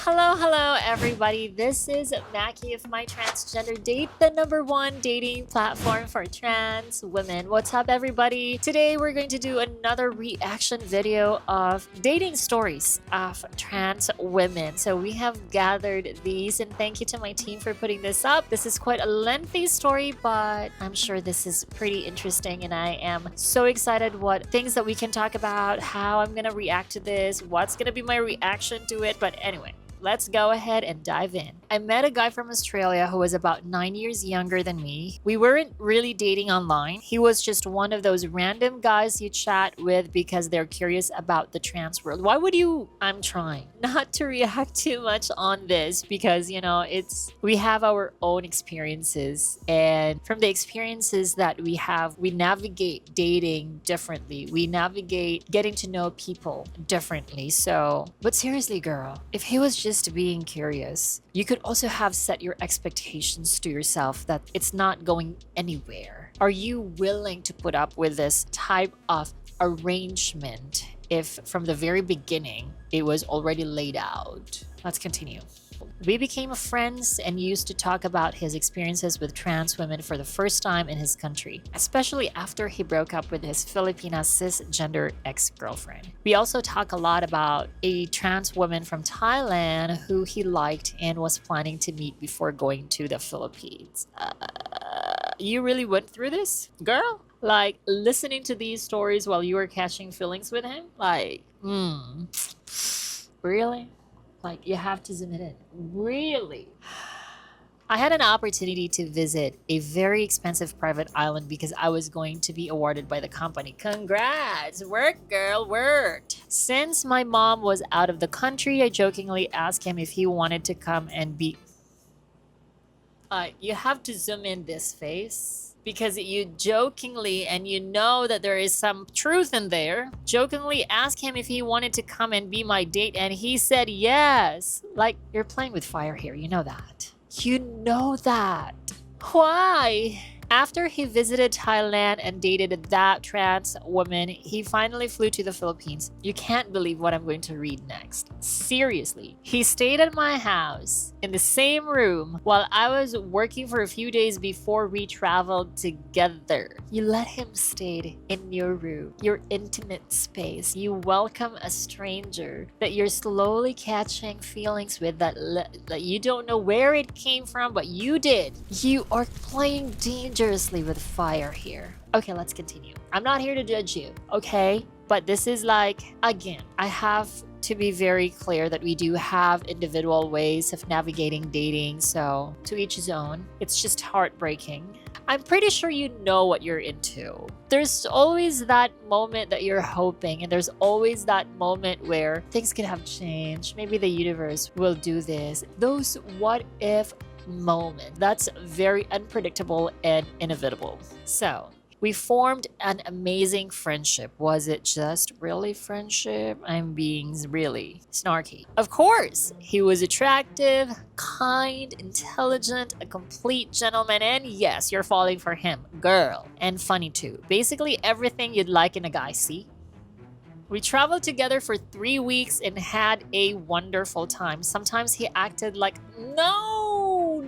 Hello, everybody. This is Mackie of My Transgender Date, the #1 dating platform for trans women. What's up, everybody? Today, we're going to do another reaction video of dating stories of trans women. So, we have gathered these, and thank you to my team for putting this up. This is quite a lengthy story, but I'm sure this is pretty interesting, and I am so excited what things that we can talk about, how I'm gonna react to this, what's gonna be my reaction to it. But anyway, let's go ahead and dive in. I met a guy from Australia who was about 9 years younger than me. We weren't really dating online. He was just one of those random guys you chat with because they're curious about the trans world. Why would you? I'm trying not to react too much on this because, we have our own experiences. And from the experiences that we have, we navigate dating differently. We navigate getting to know people differently. But seriously, girl, if he was just being curious, you could also have set your expectations to yourself that it's not going anywhere. Are you willing to put up with this type of arrangement if from the very beginning it was already laid out? Let's continue. We became friends and used to talk about his experiences with trans women for the first time in his country, especially after he broke up with his Filipina cisgender ex-girlfriend. We also talk a lot about a trans woman from Thailand who he liked and was planning to meet before going to the Philippines. You really went through this, girl? Like, listening to these stories while you were catching feelings with him? Really? Like, you have to zoom it in. Really? I had an opportunity to visit a very expensive private island because I was going to be awarded by the company. Congrats! Work, girl, worked! Since my mom was out of the country, I jokingly asked him if he wanted to come and be... you have to zoom in this face. Because you jokingly, and you know that there is some truth in there, jokingly asked him if he wanted to come and be my date, and he said yes. Like, you're playing with fire here, you know that. You know that. Why? After he visited Thailand and dated that trans woman, he finally flew to the Philippines. You can't believe what I'm going to read next. Seriously. He stayed at my house in the same room while I was working for a few days before we traveled together. You let him stay in your room, your intimate space. You welcome a stranger that you're slowly catching feelings with that you don't know where it came from, but you did. You are playing dangerously with fire here. Okay, let's continue. I'm not here to judge you, okay? But this is like, again, I have to be very clear that we do have individual ways of navigating dating, so to each his own. It's just heartbreaking. I'm pretty sure you know what you're into. There's always that moment that you're hoping, and there's always that moment where things could have changed. Maybe the universe will do this. Those what if moment. That's very unpredictable and inevitable. So, we formed an amazing friendship. Was it just really friendship? I'm being really snarky. Of course, he was attractive, kind, intelligent, a complete gentleman, and yes, you're falling for him, girl. And funny too. Basically everything you'd like in a guy, see? We traveled together for 3 weeks and had a wonderful time. Sometimes he acted like, no,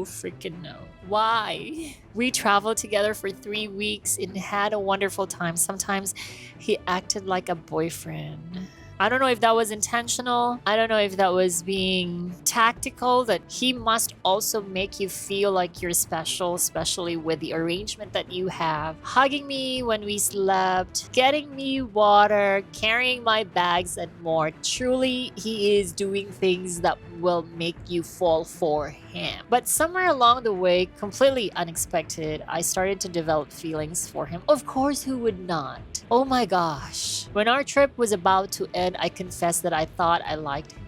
freaking no. Why? We traveled together for 3 weeks and had a wonderful time. Sometimes he acted like a boyfriend. I don't know if that was intentional. I don't know if that was being tactical, that he must also make you feel like you're special, especially with the arrangement that you have. Hugging me when we slept, getting me water, carrying my bags, and more. Truly, he is doing things that will make you fall for him. But somewhere along the way, completely unexpected, I started to develop feelings for him. Of course, who would not? Oh my gosh. When our trip was about to end, I confessed that I thought I liked him.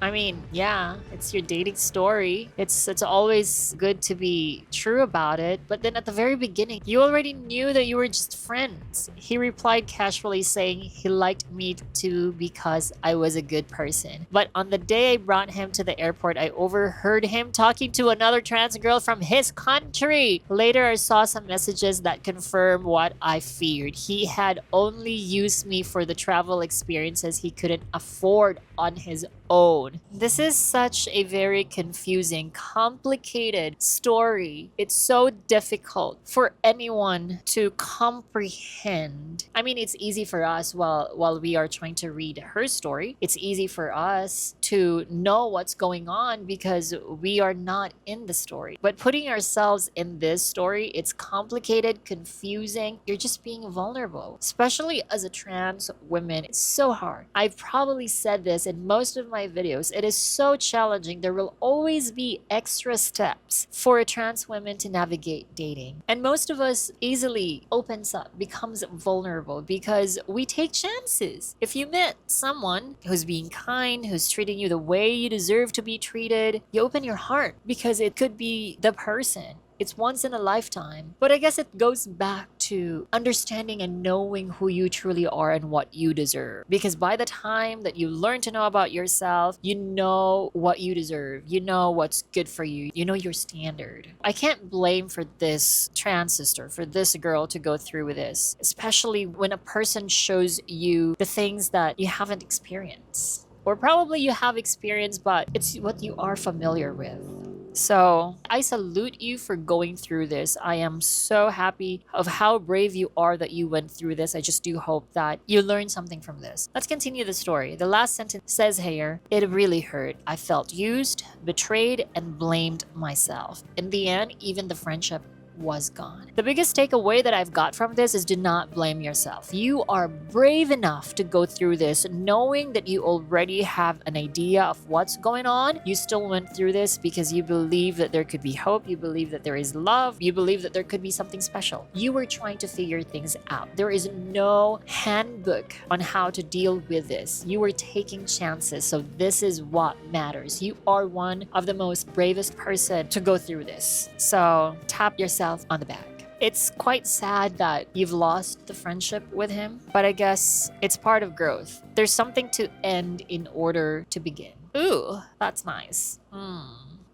I mean, yeah, it's your dating story. It's always good to be true about it. But then at the very beginning, you already knew that you were just friends. He replied casually saying he liked me too because I was a good person. But on the day I brought him to the airport, I overheard him talking to another trans girl from his country. Later, I saw some messages that confirmed what I feared. He had only used me for the travel experiences he couldn't afford on his own. This is such a very confusing, complicated story. It's so difficult for anyone to comprehend. I mean, it's easy for us while we are trying to read her story. It's easy for us to know what's going on because we are not in the story. But putting ourselves in this story, it's complicated, confusing. You're just being vulnerable, especially as a trans woman. It's so hard. I've probably said this in most of my videos. It is so challenging. There will always be extra steps for a trans woman to navigate dating. And most of us easily opens up, becomes vulnerable because we take chances. If you met someone who's being kind, who's treating you the way you deserve to be treated, you open your heart because it could be the person. It's once in a lifetime. But I guess it goes back to understanding and knowing who you truly are and what you deserve. Because by the time that you learn to know about yourself, you know what you deserve. You know what's good for you. You know your standard. I can't blame for this trans sister, for this girl to go through with this, especially when a person shows you the things that you haven't experienced. Or probably you have experienced, but it's what you are familiar with. So I salute you for going through this. I am so happy of how brave you are that you went through this. I just do hope that you learned something from this. Let's continue the story. The last sentence says here, "It really hurt. I felt used, betrayed, and blamed myself. In the end, even the friendship was gone." The biggest takeaway that I've got from this is do not blame yourself. You are brave enough to go through this knowing that you already have an idea of what's going on. You still went through this because you believe that there could be hope. You believe that there is love. You believe that there could be something special. You were trying to figure things out. There is no handbook on how to deal with this. You were taking chances. So this is what matters. You are one of the most bravest person to go through this. So tap yourself on the back. It's quite sad that you've lost the friendship with him, but I guess it's part of growth. There's something to end in order to begin. Ooh, that's nice.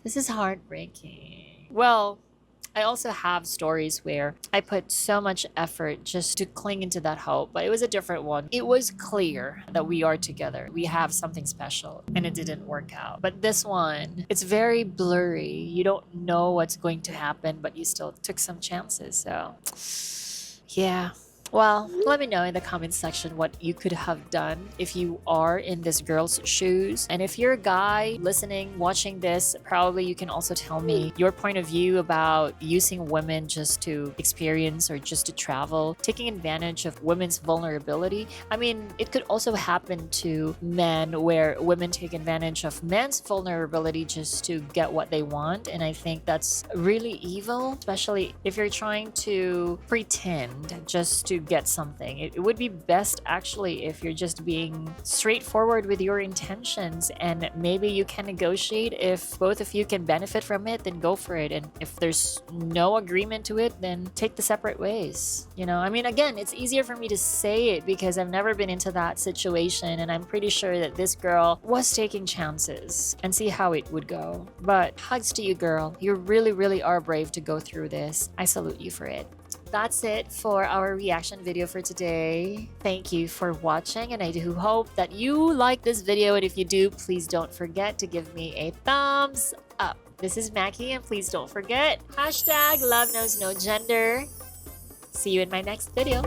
This is heartbreaking. Well, I also have stories where I put so much effort just to cling into that hope, but it was a different one. It was clear that we are together. We have something special, and it didn't work out. But this one, it's very blurry. You don't know what's going to happen, but you still took some chances. So, yeah. Well, let me know in the comment section what you could have done if you are in this girl's shoes. And if you're a guy listening, watching this, probably you can also tell me your point of view about using women just to experience or just to travel, taking advantage of women's vulnerability. I mean, it could also happen to men where women take advantage of men's vulnerability just to get what they want. And I think that's really evil, especially if you're trying to pretend just to get something. It would be best actually if you're just being straightforward with your intentions, and maybe you can negotiate. If both of you can benefit from it, then go for it. And if there's no agreement to it, then take the separate ways. You know, I mean, again, it's easier for me to say it because I've never been into that situation, and I'm pretty sure that this girl was taking chances and see how it would go. But hugs to you, girl. You really, really are brave to go through this. I salute you for it. That's it for our reaction video for today. Thank you for watching, and I do hope that you like this video, and if you do, please don't forget to give me a thumbs up. This is Mackie, and please don't forget, #LoveKnowsNoGender. See you in my next video.